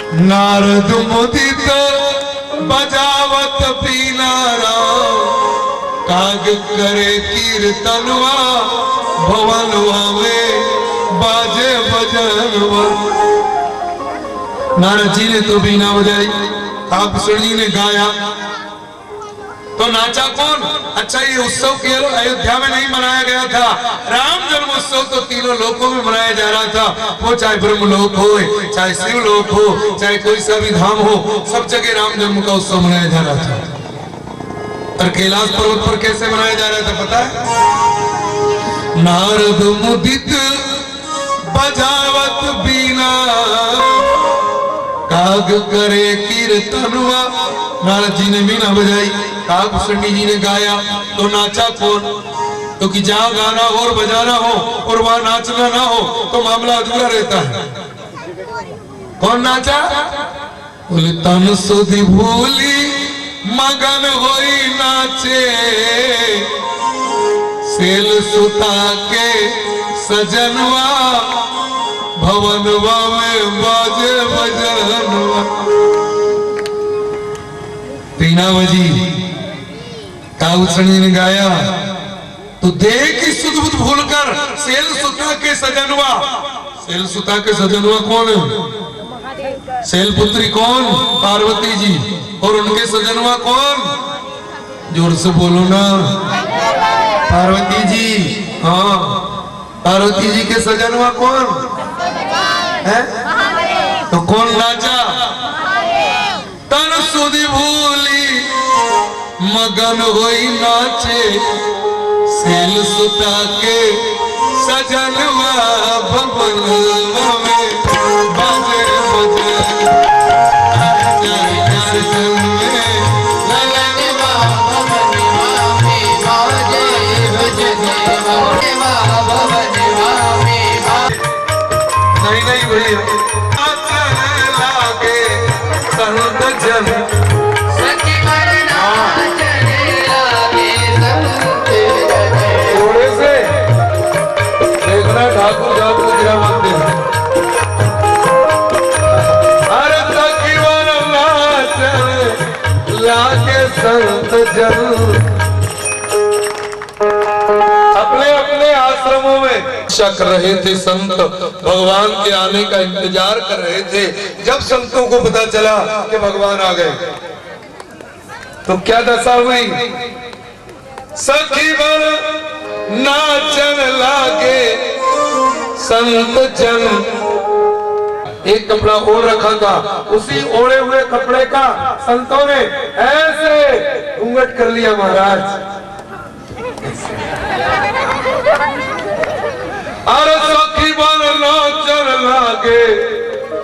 नारद मुदित बजावत पीला राम, काग करे कीर्तनवा भवनवा में बाजे भजनवा। नारद जी ने तो बीना बजाई, कागभूषण जी ने गाया, तो नाचा कौन? अच्छा, ये उत्सव केवल अयोध्या में नहीं मनाया गया था, राम जन्म उत्सव तो तीनों लोकों में मनाया जा रहा था। वो चाहे ब्रह्मलोक हो, चाहे शिवलोक हो, चाहे कोई सा भी धाम हो, सब जगह राम जन्म का उत्सव मनाया जा रहा था। और कैलाश पर्वत पर कैसे मनाया जा रहा था पता है? नारद मुदित बजावत बीना, काग करे कीर्तनवा। नारद जी ने बीना बजाई, कागभूषण जी ने गाया, तो नाचा कौन? क्योंकि जहां गाना हो और बजाना हो और वहां नाचना ना हो तो मामला अधूरा रहता है। कौन नाचा? बोले तन सुधि भूली मगन होई नाचे, सेल सुता के सजनवा भवनवा में बाजे भजनवा। बीना बजी, कागभूषण जी ने गाया, तो देख की सुध बुध भूलकर सेल सुता के सजनवा। सेल सुता के सजनवा कौन है? सेल पुत्री कौन? पार्वती जी। और उनके सजनवा कौन? जोर से बोलो ना। पार्वती जी। हाँ, पार्वती जी के सजनवा कौन है? तो कौन नाचा? तन सुधि भूली मगन होई नाचे, सेल सुता के सजनवा भवनवा में बाजे भजन। नहीं नहीं भैया, लागे संत जन, थोड़े से देखना ठाकुर ठाकुर गिरा मंदिर। अरे सखीवन नाचने लागे संत जन। अपने अपने आश्रमों में कर रहे थे संत, भगवान के आने का इंतजार कर रहे थे। जब संतों को पता चला कि भगवान आ गए तो क्या दशा हुई? सखी वन नाचन लागे संत जन। एक कपड़ा ओढ़ रखा था, उसी ओढ़े हुए कपड़े का संतों ने ऐसे घूंघट कर लिया महाराज। अरे सखी वन नाचन लागे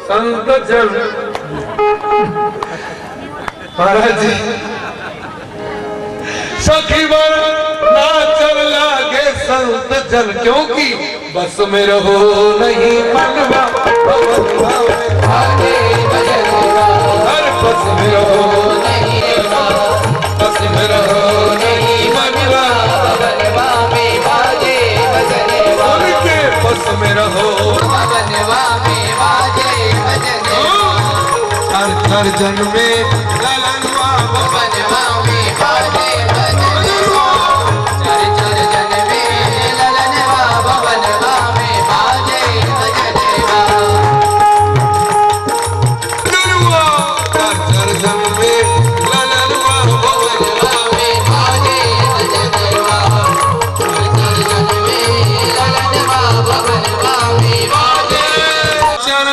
संत जन। महाराज जी, सखी वन नाचन लागे संत जन, क्योंकि बस में रहो नहीं मनवा भवनवा में बाजे भजनवा। हर बस में रहो नहीं, बस में रहो नहीं मनवा भवनवा में बाजे भजनवा। उनके बस में रहो भवनवा में बाजे भजनवा। हर जन में ललनवा भवनवा में बाजे भजनवा। चर चर जन में ललनवा भवनवा में बाजे भजनवा। चर चर जन में ललनवा भवनवा में बाजे भजनवा। चर चर जन में ललनवा भवनवा में बाजे। चर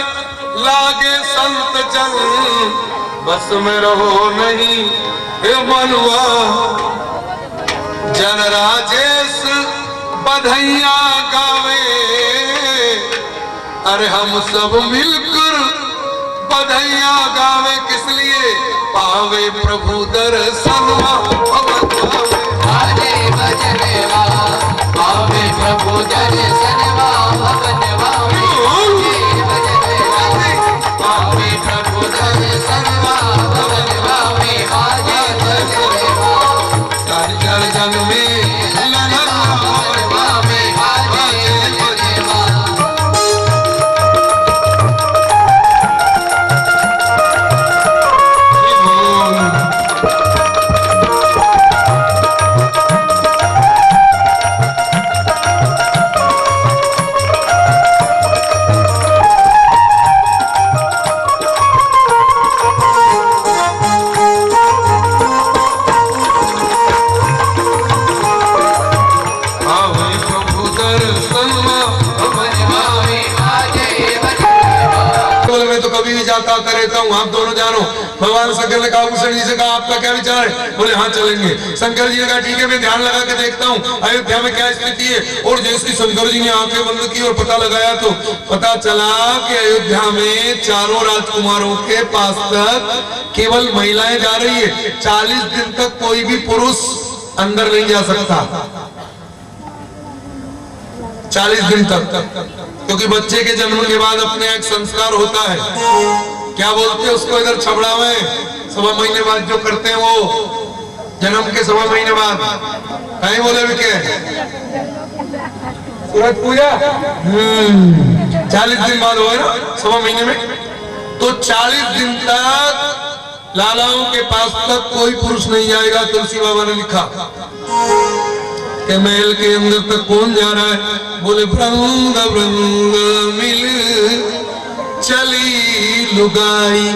लागे संत जन, बस में रहो नहीं हे मनुआ। जन राजेश बधैया गावे, अरे हम सब मिलकर बधैया गावे। किस लिए? पावे प्रभु दर्शनवा भवनवा में बाजे भजनवा। पावे प्रभु दर्शनवा भवनवा में बाजे भजनवा। पावे प्रभु दर्शनवा भवनवा में बाजे भजनवा। चर चर जन में ललनवा भवनवा में बाजे भजनवा। बोले मैं तो कभी भी जाता आता रहता हूँ, आप दोनों जानो। भगवान शंकर ने काकभूषण जी से कहा आपका क्या विचार है? बोले हाँ चलेंगे। शंकर जी ने कहा ठीक है, मैं ध्यान लगा के देखता हूँ अयोध्या में क्या स्थिति है। और जैसे शंकर जी ने आंखें बंद की और पता लगाया तो पता चला कि अयोध्या में चारों राजकुमारों के पास तक केवल महिलाएं जा रही है। 40 दिन तक कोई भी पुरुष अंदर नहीं जा सकता, 40 दिन तक, क्योंकि बच्चे के जन्म के बाद अपने एक संस्कार होता है, क्या बोलते हैं उसको इधर छबड़ा में, 1.25 महीने बाद जो करते हैं वो जन्म के 1.25 महीने बाद कहीं बोले भी क्या सूरज पूजा 40 दिन बाद हो ना 1.25 महीने में। तो 40 दिन तक लालाओं के पास तक कोई पुरुष नहीं जाएगा। तुलसी बाबा ने लिखा के महल के अंदर तक कौन जा रहा है? बोले वृंद वृंद मिल चली लुगाई।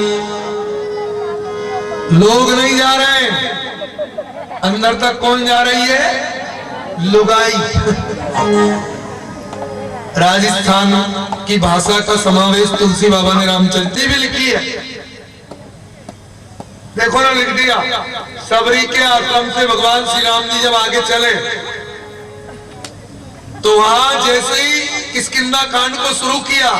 लोग नहीं जा रहे हैं, अंदर तक कौन जा रही है? लुगाई। राजस्थान की भाषा का समावेश तुलसी बाबा ने रामचरित भी लिखी है। देखो ना, लिख दिया सबरी के आश्रम से भगवान श्री राम जी जब आगे चले तो वहां जैसे ही किष्किंधा कांड को शुरू किया,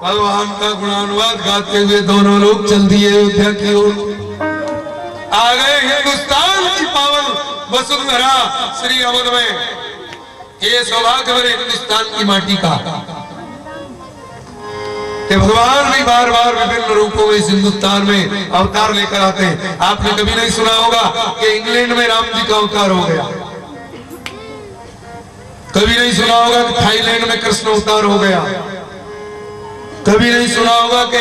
भगवान का गुणानुवाद गाते हुए दोनों लोग चल दिए अयोध्या की ओर। आ गए हिंदुस्तान की पावन वसुंधरा श्री अवध में। ये सौभाग्य मेरे हिंदुस्तान की माटी का कि भगवान भी बार बार विभिन्न रूपों में इस हिंदुस्तान में अवतार लेकर आते हैं। आपने कभी नहीं सुना होगा कि इंग्लैंड में राम जी का अवतार हो गया, कभी नहीं सुना होगा कि थाईलैंड में कृष्ण अवतार हो गया, कभी नहीं सुना होगा कि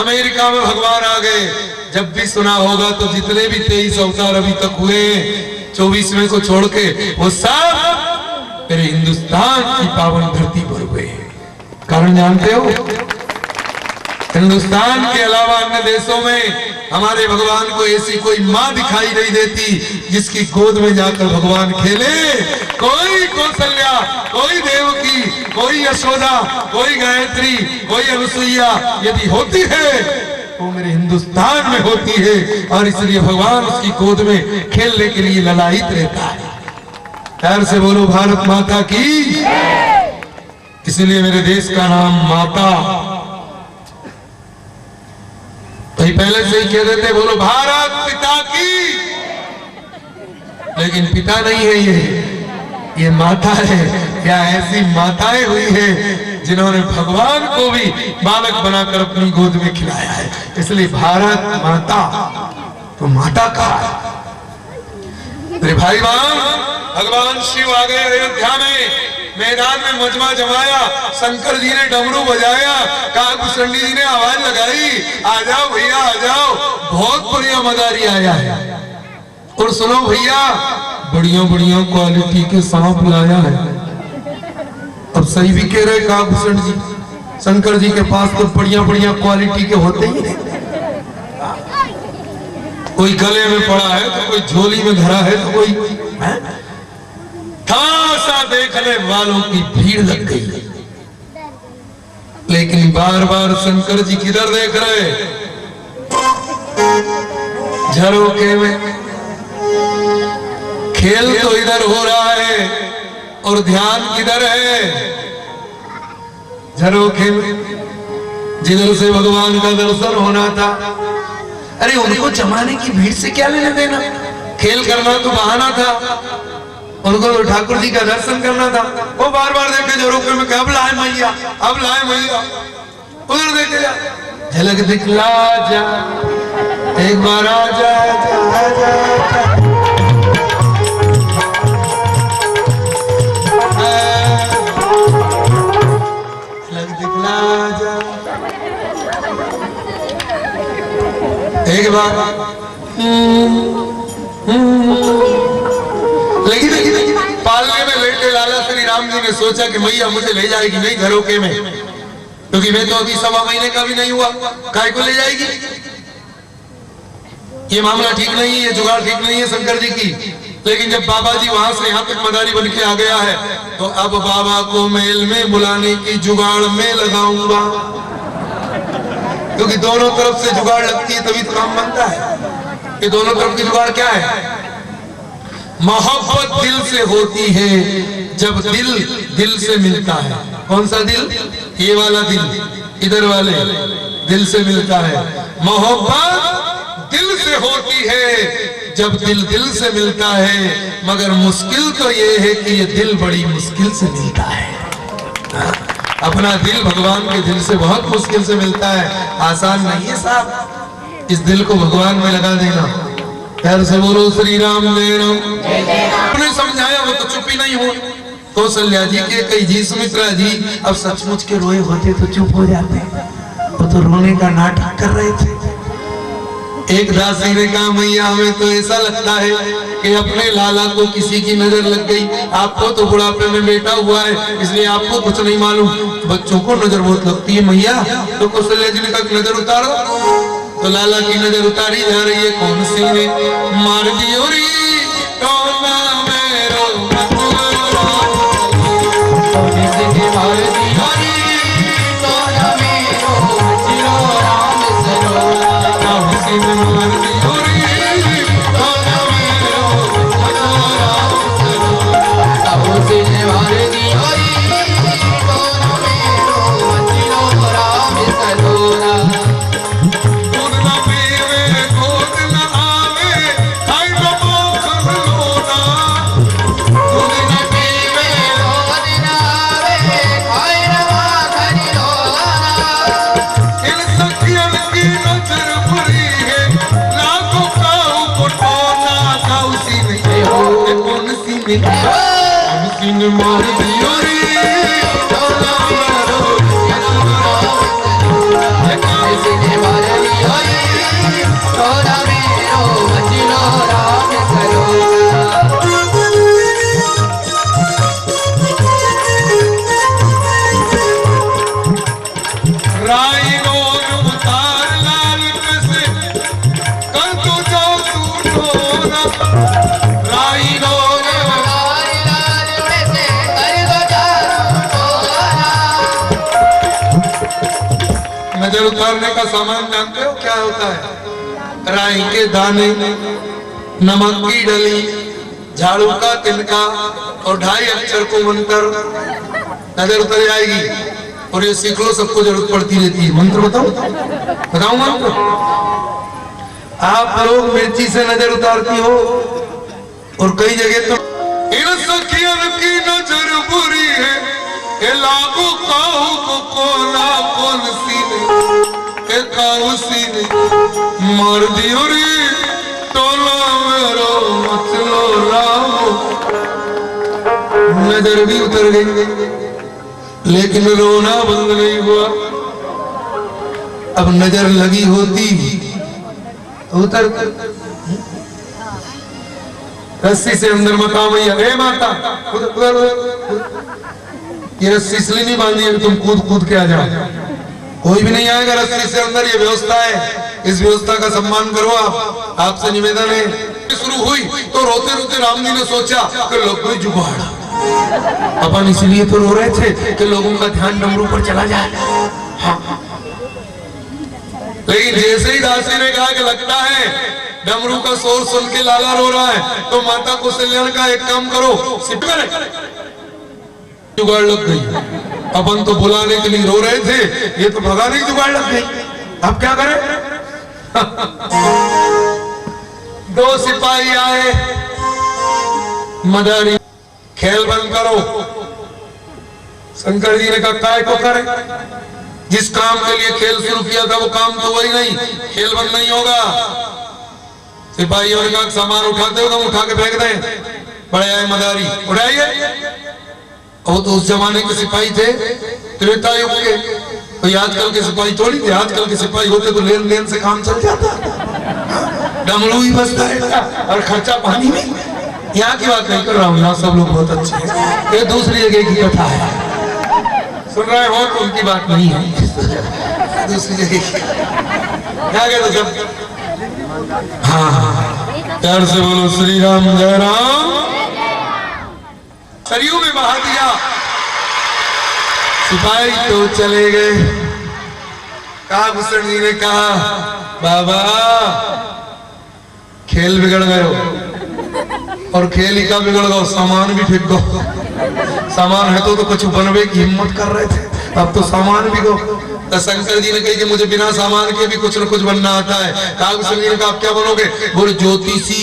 अमेरिका में भगवान आ गए। जब भी सुना होगा तो जितने भी 23 अवतार अभी तक हुए 24वें को छोड़ के वो सब मेरे हिंदुस्तान की पावन धरती पर हुए। कारण जानते हो, हिंदुस्तान के अलावा अन्य देशों में हमारे भगवान को ऐसी कोई माँ दिखाई नहीं देती जिसकी गोद में जाकर भगवान खेले। कोई कौशल्या, कोई देवकी, कोई यशोदा, कोई गायत्री, कोई अनुसुईया यदि होती है वो मेरे हिंदुस्तान में होती है। और इसलिए भगवान उसकी गोद में खेलने के लिए ललायित रहता है। प्यार से बोलो भारत माता की। इसलिए मेरे देश का नाम माता, भाई पहले से ही कह देते बोलो भारत पिता की, लेकिन पिता नहीं है ये माता है। क्या ऐसी माताएं हुई है जिन्होंने भगवान को भी बालक बनाकर अपनी गोद में खिलाया है। इसलिए भारत माता तो माता का। मेरे भाई बहन, भगवान शिव आ गए अयोध्या में, मैदान में मजमा जमाया, शंकर जी ने डमरू बजाया, काकभूषण जी ने आवाज लगाई, आ जाओ भैया आ जाओ, बहुत बढ़िया मदारी आया है। और सुनो भैया, बढ़िया बढ़िया क्वालिटी के सांप लाया है। अब सही भी कह रहे काकभूषण जी, शंकर जी के पास तो बढ़िया बढ़िया क्वालिटी के होते ही नहीं। कोई गले में पड़ा है तो कोई झोली में धरा है तो कोई थासा देखने वालों की भीड़ लग गई। लेकिन बार बार शंकर जी किधर देख रहे? झरोखे में। खेल तो इधर हो रहा है और ध्यान किधर है? झरोखे में, जिधर से भगवान का दर्शन होना था। अरे उनको जमाने की भीड़ से क्या लेना देना? खेल करना तो बहाना था, उनको तो ठाकुर जी का दर्शन करना था। वो बार बार देखे झरोखे में, अब लाए मैया, अब लाए मैया, उधर देखे जा, झलक दिखला जा, एक बार आ जा, जा, जा, जा। झलक दिखला जा, एक बार। लेकिन पालने में लेटे लाला श्री राम जी ने सोचा कि मैया मुझे ले जाएगी नहीं झरोखे में, क्योंकि मैं तो अभी 1.25 महीने का भी नहीं हुआ, काय को ले जाएगी? ये मामला ठीक नहीं है, ये जुगाड़ ठीक नहीं है शंकर जी की। लेकिन जब बाबा जी वहां से यहाँ तक मदारी बन के आ गया है, तो अब बाबा को मेल में बुलाने की जुगाड़ में लगाऊंगा, क्योंकि दोनों तरफ से जुगाड़ लगती है तभी तो काम बनता है। ये दोनों तरफ की जुगाड़ क्या है? मोहब्बत दिल से होती है जब दिल दिल से मिलता है। कौन सा दिल? ये वाला दिल, इधर वाले दिल से मिलता है। मोहब्बत दिल से होती है जब दिल दिल से मिलता है, मगर मुश्किल तो ये है कि ये दिल बड़ी मुश्किल से मिलता है। अपना दिल भगवान के दिल से बहुत मुश्किल से मिलता है, आसान नहीं है साहब। इस दिल को भगवान में लगा देना। प्यार से बोलो श्री राम जय राम। उन्हें समझाया, वो तो चुप ही नहीं हुए। कौशल्या जी के कई जी, सुमित्रा जी अब सचमुच के रोए होते तो चुप हो जाते, वो तो रोने का नाटक कर रहे थे। एक दासी ने कहा, मैया हमें तो ऐसा लगता है कि अपने लाला को किसी की नजर लग गई। आपको तो बुढ़ापे में बेटा हुआ है, इसलिए आपको कुछ नहीं मालूम, बच्चों को नजर बहुत लगती है मैया। तो कौशल्या जी ने कहा नजर उतारो। तो लाला की नजर उतारी जा रही है। कौन सी ने? मार दियो री टोना मेरो मतवारा, किसी ने मार दियो री टोना मेरो मतवारा, राम सरोरा, किसी ने मार दियो री टोना मेरो मतवारा, किसी ने मार दियो री टोना मेरो मतवारा, राम सरोरा। मार दियो रे टोना मेरो किसी ने मार दियो रे टोना मेरो मतवारा, राम सरोरा। राई रोन उतार लाल से कर तो जाओ तू टोना, राई नजर उतारने का सामान जानते हो क्या होता है? राई के दाने, नमक की डली, झाड़ू का तिनका और 2.5 अक्षर को मंत्र, नजर उतर जाएगी। और ये सीख लो, सबको जरूरत पड़ती रहती है। मंत्र बताओ, बताऊं मंत्र? आप लोग मिर्ची से नजर उतारती हो, और कई जगह तो इन सखियन की नजर बुरी है, ए लागू काहू को कोना कौन सी ने, ए काहू सी ने मार दियो रे टोला मेरो मचलो राम। नजर भी उतर गई, लेकिन रोना बंद नहीं हुआ। अब नजर लगी होती उतर, रस्सी से अंदर मत आओ भैया, ए माता उधर उधर। ये रस्सी इसलिए नहीं बांधी है तुम कूद कूद के आ जाओ, कोई भी नहीं आएगा रस्सी से अंदर। ये व्यवस्था है, इस व्यवस्था का सम्मान करो आप। आपसे निवेदन है। शुरू हुई तो रोते रोते राम जी ने सोचा कि लोग कोई जुगाड़, अपन इसलिए तो रो रहे थे कि लोगों का ध्यान डमरू पर चला जाए। हाँ। लेकिन जैसे ही दासी ने कहा कि लगता है डमरू का शोर सुन के लाला रो रहा है, तो माता कौशल्या का एक काम करो, जुगाड़ लग गई। अपन तो बुलाने के लिए रो रहे थे, ये तो भगाने की जुगाड़ लग गई। अब क्या करें? दो सिपाही आए, मदारी खेल बंद करो। शंकर जी ने कहा काय को करे, जिस काम के लिए खेल शुरू किया था वो काम तो वही नहीं, खेल बंद नहीं होगा। सिपाहियों ने कहा सामान उठाते हो, तुम उठा के फेंक दें। बड़े आए मदारी, उठाइए। वो तो उस जमाने के सिपाही थे, त्रेता युग के, तो आजकल के सिपाही थोड़ी थे। आजकल के सिपाही होते तो लेन देन से काम चल जाता, डमरू ही बसता है और खर्चा पानी में। यहाँ की बात नहीं कर रहा हूँ, यहाँ सब लोग बहुत अच्छे हैं, ये दूसरी जगह की कथा है, सुन रहे हो तो उनकी बात नहीं है, दूसरी जगह की। क्या कहते सब? हाँ, प्यार से बोलो श्री राम जय राम। सरयू में बहा दिया, सिपाही तो चले गए। काभूषण जी ने कहा बाबा खेल बिगड़ गए हो, और खेल ही का बिगड़ गया, सामान भी फेंक दो। सामान है तो कुछ बनवे की हिम्मत कर रहे थे, अब तो सामान भी गो। तो शंकर जी ने कही कि मुझे बिना सामान के भी कुछ न कुछ बनना आता है। काभूषण जी ने कहा आप क्या बनोगे? बोले ज्योतिषी,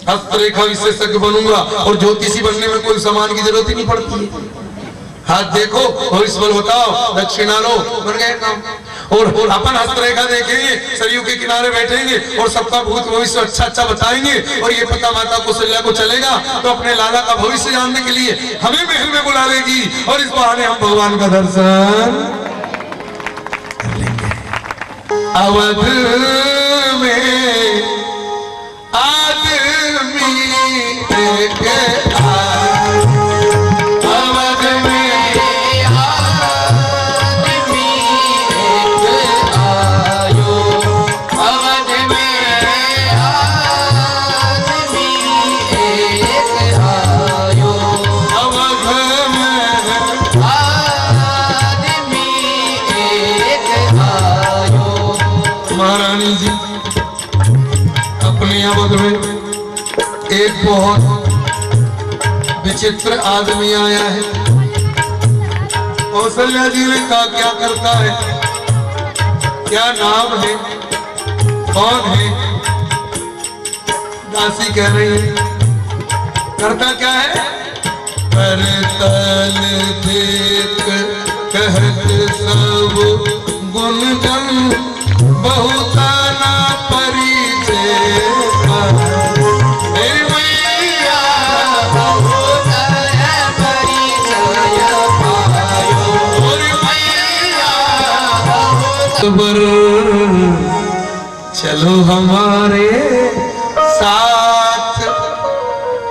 हस्तरेखा विशेषज्ञ बनूंगा, और ज्योतिषी बनने में कोई सामान की जरूरत ही नहीं पड़ती है। हाथ देखो और इस बल बताओ, दक्षिणा लो, बन गए काम। और अपन हस्तरेखा देखेंगे, सरयू के किनारे बैठेंगे और सबका भूत भविष्य अच्छा अच्छा बताएंगे, और ये पता माता कौशल्या को चलेगा तो अपने लाला का भविष्य जानने के लिए हमें महल में बुला लेगी, और इस बहाने हम भगवान का दर्शन कर लेंगे। अवध में आदमी एक अवध में एक बहुत विचित्र आदमी आया है। कौशल्या जी ने कहा क्या करता है, क्या नाम है, कौन है? दासी कह रही है करता क्या है? करतल देख कहत सब गुणगन, बहुत ना परिचय चलो हमारे साथ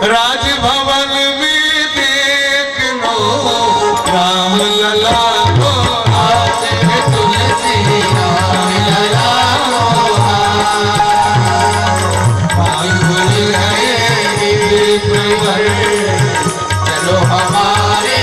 राजभवन में देख लो राम लला को, तुलसी राम लला चलो हमारे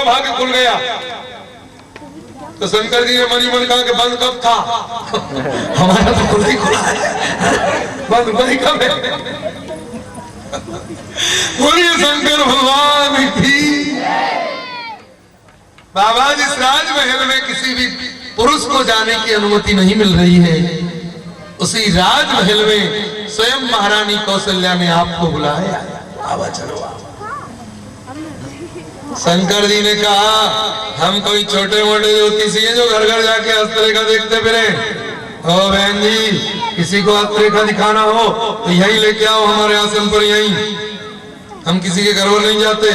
भाग्य खुल गया। तो शंकर जी ने मनी मन कहा कि बंद कब था? हमारा तो खुद ही खुला है, बंद बंद कब है? बोलिए शंकर भगवान की। बाबा जिस राजमहल में किसी भी पुरुष को जाने की अनुमति नहीं मिल रही है, उसी राजमहल में स्वयं महारानी कौशल्या ने आपको बुलाया। बाबा चलो। शंकर जी ने कहा हम कोई छोटे मोटे ज्योतिषी हैं जो घर घर जाके हस्तरेखा देखते फिरे। ओ बहन जी, किसी को हस्तरेखा दिखाना हो तो यही लेके आओ हमारे आसन पर, यही। हम किसी के घर में नहीं जाते।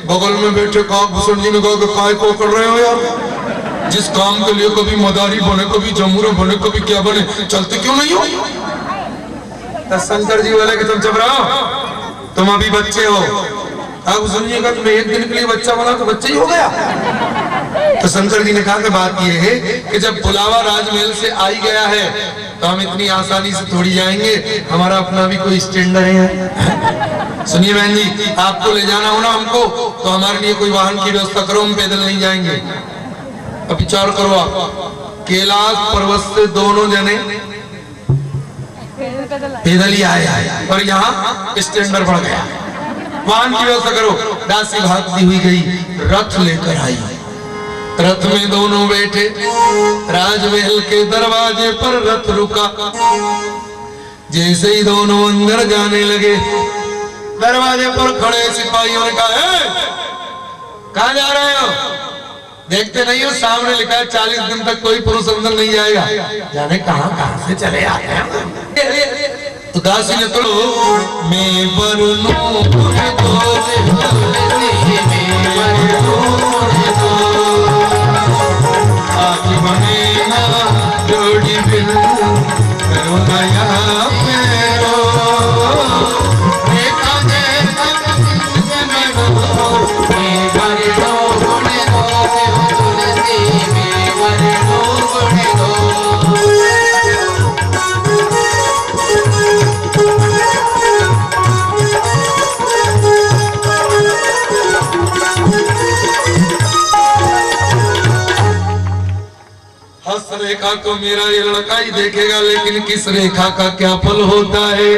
बगल में बैठे काभूषण जी ने कहा कि काय को कर रहे हो यार? जिस काम के लिए कभी मदारी बने, कभी जमुरा बने, कभी क्या बने, चलते क्यों नहीं हो? तो शंकर जी बोले कि तुम चुप रहो, तुम अभी बच्चे हो। अब सुनिएगा, तुम एक दिन के लिए बच्चा बना तो बच्चा ही हो गया। तो शंकर जी ने कहा कि बात यह है कि जब बुलावा राजमहल से आई गया है तो हम इतनी आसानी से थोड़ी जाएंगे, हमारा अपना भी कोई स्टैंडर्ड है। सुनिए बहन जी, आपको ले जाना हो ना हमको, तो हमारे लिए कोई वाहन की व्यवस्था करो, हम पैदल नहीं जाएंगे। अब विचार करो आप, कैलाश पर्वत से दोनों जने पैदल ही आए और यहाँ स्टैंडर्ड बढ़ गया। वाहन की व्यवस्था करो। दासी भागती हुई गई, रथ लेकर आई, रथ में दोनों बैठे, राजमहल के दरवाजे पर रथ रुका। जैसे ही दोनों अंदर जाने लगे, दरवाजे पर खड़े सिपाहियों ने कहा, कहाँ जा रहे हो? देखते नहीं हो सामने लिखा है 40 दिन तक कोई पुरुष अंदर नहीं जाएगा। जाने कहाँ से चले आते हैं। तो दासी ने तो मैं जोड़ी बिल करो नया मेरो, देखा रेखा को मेरा ये लड़का ही देखेगा, लेकिन किस रेखा का क्या फल होता है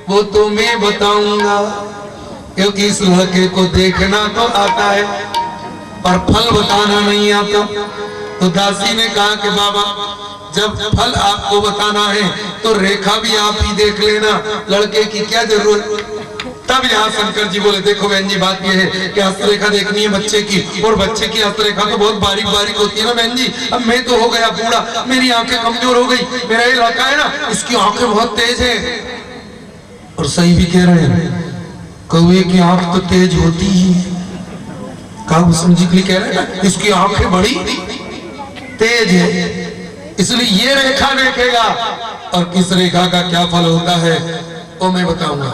वो तो मैं बताऊंगा, क्योंकि इस लड़के को देखना तो आता है पर फल बताना नहीं आता। तो दासी ने कहा कि बाबा, जब फल आपको बताना है तो रेखा भी आप ही देख लेना, लड़के की क्या जरूरत। तब यहाँ शंकर जी बोले, देखो बहन जी, बात यह है कि हस्तरेखा देखनी है बच्चे की, और बच्चे की हस्तरेखा तो बहुत बारीक बारीक होती है ना बहन जी। अब मैं तो हो गया बूढ़ा, मेरी आंखें कमजोर हो गई, मेरा ये लड़का है ना, इसकी आंखें बहुत तेज है। और सही भी कह रहे हैं, कौवे की आंख तो तेज होती ही है, समझी के लिए कह रहे हैं ना, इसकी आंखें बड़ी तेज है, इसलिए ये रेखा देखेगा। और किस रेखा का क्या फल होता है वो मैं बताऊंगा।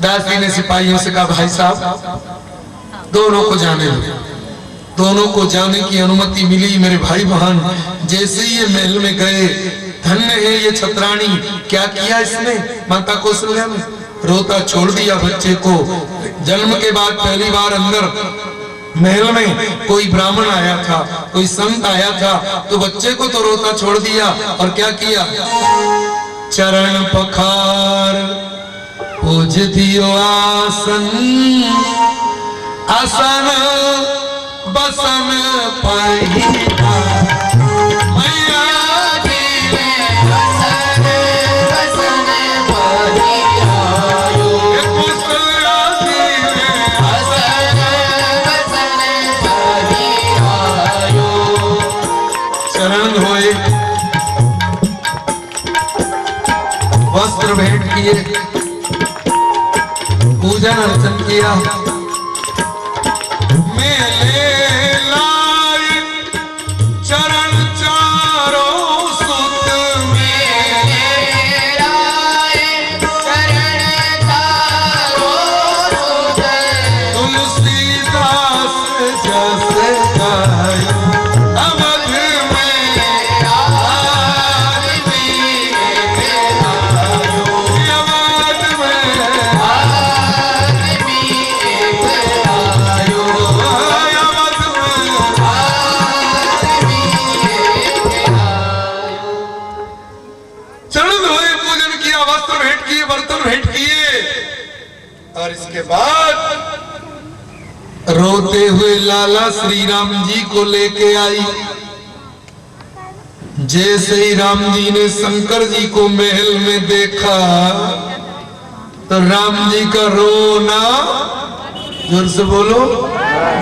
दासी ने सिपाहियों से कहा, भाई साहब दोनों को जाने दो। दोनों को जाने की अनुमति मिली। मेरे भाई बहन जैसे ही ये महल में गए, धन्य है ये छत्राणी, क्या किया इसने माता कौशल्या ने, रोता छोड़ दिया बच्चे को। जन्म के बाद पहली बार अंदर महल में कोई ब्राह्मण आया था, कोई संत आया था, तो बच्चे को तो रोता छोड़ दिया। और क्या किया, चरण पखार पूज दियो आसन, आसन बसन पहिया, मैया जी आसन बसन पहिया, चरण धोए, वस्त्र भेंट किए, पूजन अर्चन किया। मेले लाए चरण चारों सुत, मेले लाए चरण चारों सुत, तुलसीदास जस गाय, अवध में और इसके बाद रोते हुए लाला श्री राम जी को लेके आई। जैसे ही राम जी ने शंकर जी को महल में देखा तो राम जी का रोना, जोर से बोलो,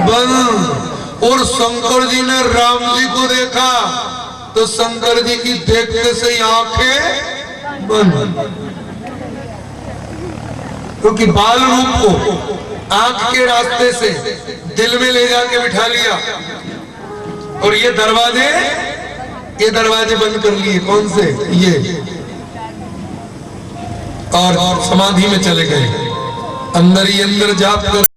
बंद। और शंकर जी ने राम जी को देखा तो शंकर जी की देखते से ही आंखें बंद, क्योंकि बाल रूप को आंख के रास्ते से दिल में ले जाके बिठा लिया और ये दरवाजे बंद कर लिए। कौन से? ये और समाधि में चले गए। अंदर ही अंदर जाप कर